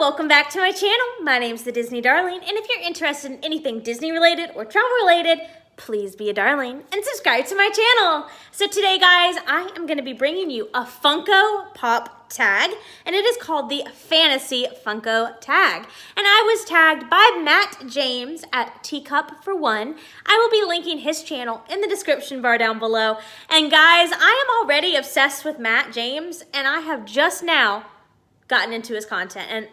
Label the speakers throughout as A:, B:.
A: welcome back to my channel. My name's the Disney Darling, and if you're interested in anything Disney related or travel related, please be a darling and subscribe to my channel. So today, guys, I am going to be bringing you a Funko Pop tag, and it is called the Fantasy Funko Tag. And I was tagged by Matt James at Teacup for one. I will be linking his channel in the description bar down below. And guys, I am already obsessed with Matt James, and I have just now gotten into his content, and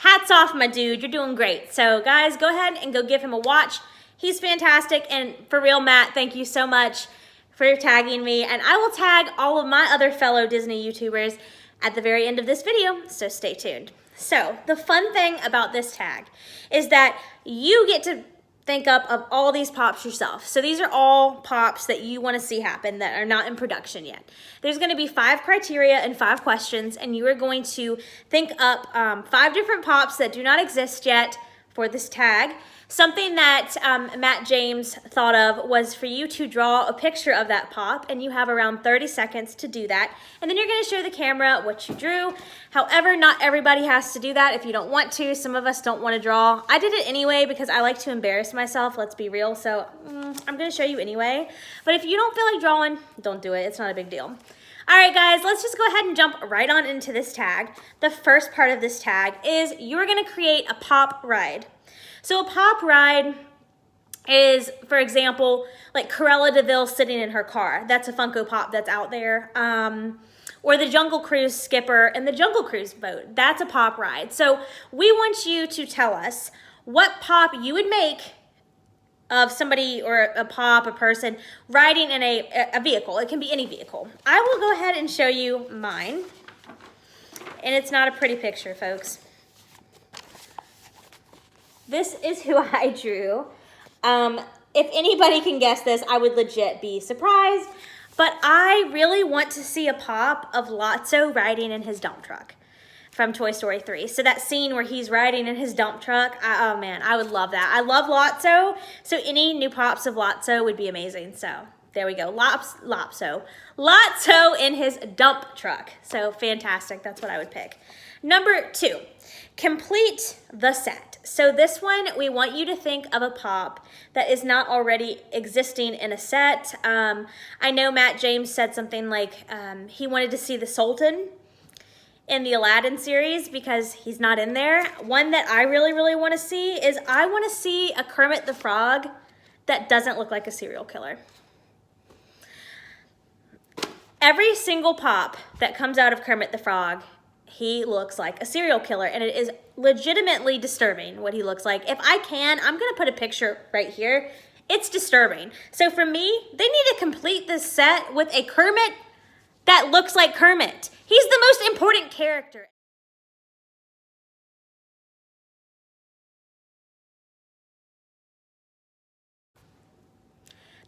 A: hats off, my dude, you're doing great. So guys, go ahead and go give him a watch. He's fantastic, and for real, Matt, thank you so much for tagging me, and I will tag all of my other fellow Disney YouTubers at the very end of this video, so stay tuned. So the fun thing about this tag is that you get to think up of all these pops yourself. So these are all pops that you want to see happen that are not in production yet. There's going to be 5 criteria and 5 questions, and you are going to think up 5 different pops that do not exist yet for this tag. Something that Matt James thought of was for you to draw a picture of that pop, and you have around 30 seconds to do that. And then you're going to show the camera what you drew. However, not everybody has to do that if you don't want to. Some of us don't want to draw. I did it anyway because I like to embarrass myself, let's be real. So I'm going to show you anyway. But if you don't feel like drawing, don't do it. It's not a big deal. All right, guys, let's just go ahead and jump right on into this tag. The first part of this tag is you're going to create a pop ride. So a pop ride is, for example, like Cruella de Vil sitting in her car. That's a Funko Pop that's out there. Or the Jungle Cruise skipper and the Jungle Cruise boat. That's a pop ride. So we want you to tell us what pop you would make of somebody or a pop, a person, riding in a vehicle. It can be any vehicle. I will go ahead and show you mine. And it's not a pretty picture, folks. This is who I drew. If anybody can guess this, I would legit be surprised. But I really want to see a pop of Lotso riding in his dump truck from Toy Story 3. So that scene where he's riding in his dump truck, oh man, I would love that. I love Lotso, so any new pops of Lotso would be amazing. So there we go, Lotso in his dump truck. So fantastic, that's what I would pick. Number 2, complete the set. So this one, we want you to think of a pop that is not already existing in a set. I know Matt James said something like he wanted to see the Sultan in the Aladdin series because he's not in there. One that I really, really want to see is I want to see a Kermit the Frog that doesn't look like a serial killer. Every single pop that comes out of Kermit the Frog, he looks like a serial killer, and it is legitimately disturbing what he looks like. If I can, I'm going to put a picture right here. It's disturbing. So for me, they need to complete this set with a Kermit that looks like Kermit. He's the most important character.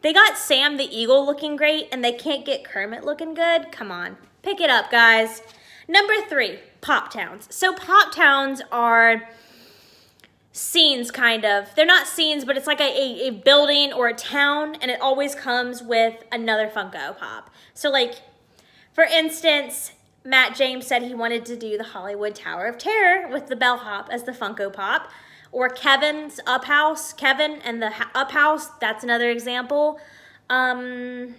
A: They got Sam the Eagle looking great, and they can't get Kermit looking good. Come on, pick it up, guys. Number 3, Pop Towns. So Pop Towns are scenes, kind of. They're not scenes, but it's like a building or a town, and it always comes with another Funko Pop. So like, for instance, Matt James said he wanted to do the Hollywood Tower of Terror with the bellhop as the Funko Pop. Or Kevin's Up House, Kevin and the Up House, that's another example. I'm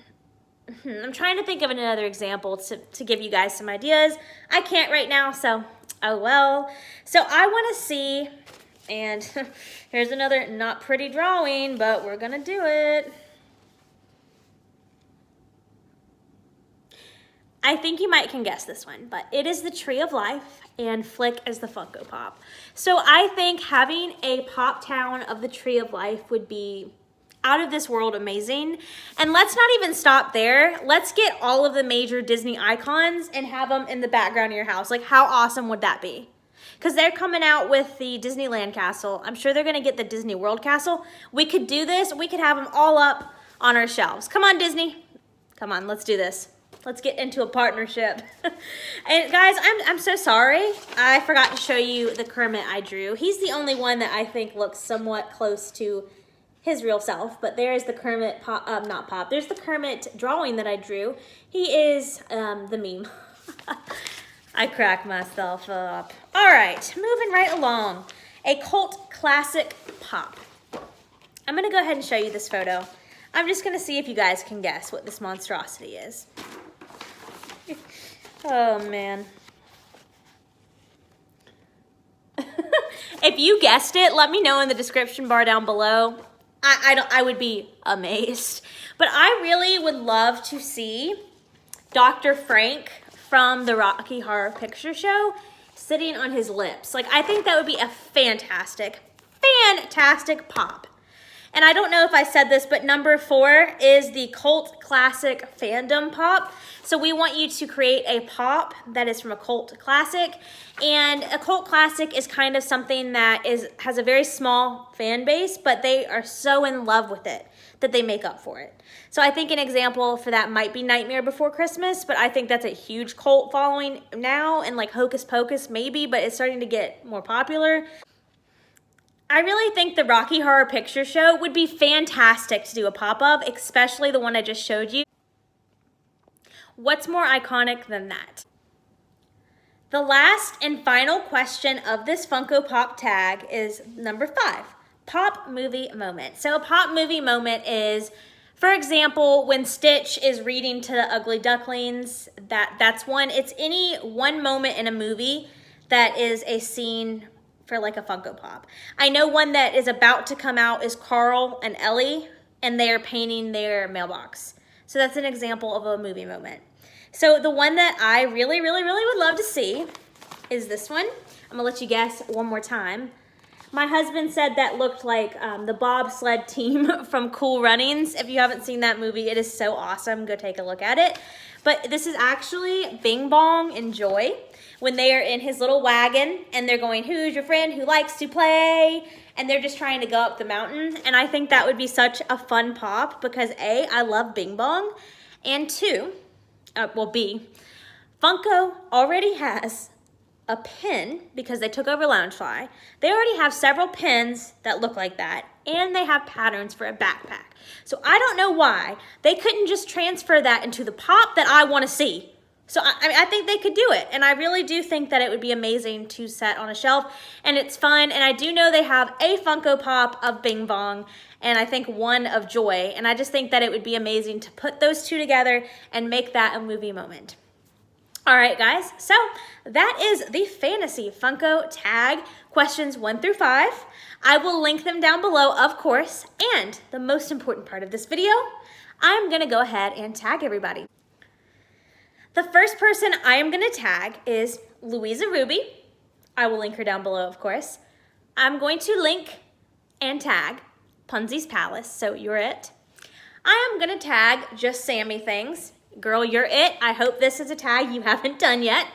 A: trying to think of another example to give you guys some ideas. I can't right now, so oh well. So I want to see, and here's another not pretty drawing, but we're gonna do it. I think you might can guess this one, but it is the Tree of Life and Flick as the Funko Pop. So I think having a Pop Town of the Tree of Life would be out of this world amazing. And let's not even stop there. Let's get all of the major Disney icons and have them in the background of your house. Like, how awesome would that be? Because they're coming out with the Disneyland castle. I'm sure they're going to get the Disney World castle. We could do this. We could have them all up on our shelves. Come on, Disney. Come on, let's do this. Let's get into a partnership. And guys, I'm so sorry. I forgot to show you the Kermit I drew. He's the only one that I think looks somewhat close to his real self, but there is the Kermit there's the Kermit drawing that I drew. He is the meme. I crack myself up. All right, moving right along. A cult classic pop. I'm gonna go ahead and show you this photo. I'm just gonna see if you guys can guess what this monstrosity is. Oh man. If you guessed it, let me know in the description bar down below. I would be amazed. But I really would love to see Dr. Frank from the Rocky Horror Picture Show sitting on his lips. Like, I think that would be a fantastic pop. And I don't know if I said this, but number 4 is the cult classic fandom pop. So we want you to create a pop that is from a cult classic. And a cult classic is kind of something that has a very small fan base, but they are so in love with it that they make up for it. So I think an example for that might be Nightmare Before Christmas, but I think that's a huge cult following now, and like Hocus Pocus maybe, but it's starting to get more popular. I really think the Rocky Horror Picture Show would be fantastic to do a pop of, especially the one I just showed you. What's more iconic than that? The last and final question of this Funko Pop tag is number 5, pop movie moment. So a pop movie moment is, for example, when Stitch is reading to the Ugly Ducklings, that's one. It's any one moment in a movie that is a scene for like a Funko Pop. I know one that is about to come out is Carl and Ellie, and they are painting their mailbox. So that's an example of a movie moment. So the one that I really would love to see is this one. I'm gonna let you guess one more time. My husband said that looked like the bobsled team from Cool Runnings. If you haven't seen that movie, it is so awesome. Go take a look at it. But this is actually Bing Bong and Joy when they are in his little wagon and they're going, who's your friend who likes to play? And they're just trying to go up the mountain. And I think that would be such a fun pop because A, I love Bing Bong. And 2, B, Funko already has a pin because they took over Loungefly. They already have several pins that look like that, and they have patterns for a backpack. So I don't know why they couldn't just transfer that into the pop that I want to see. So I think they could do it, and I really do think that it would be amazing to set on a shelf, and it's fun. And I do know they have a Funko Pop of Bing Bong, and I think one of Joy, and I just think that it would be amazing to put those two together and make that a movie moment. All right, guys, so that is the Fantasy Funko Tag questions 1 through 5. I will link them down below, of course, and the most important part of this video, I'm gonna go ahead and tag everybody. The first person I am gonna tag is Louisa Ruby. I will link her down below, of course. I'm going to link and tag Punzi's Palace, so you're it. I am gonna tag Just Sammy Things. Girl, you're it. I hope this is a tag you haven't done yet.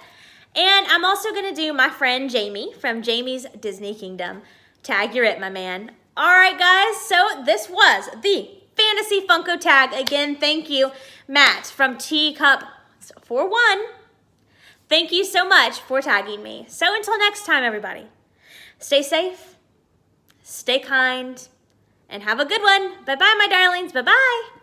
A: And I'm also gonna do my friend Jamie from Jamie's Disney Kingdom. Tag, you're it, my man. All right, guys, so this was the Fantasy Funko Tag. Again, thank you, Matt from Teacup 41. Thank you so much for tagging me. So until next time, everybody, stay safe, stay kind, and have a good one. Bye-bye, my darlings. Bye-bye.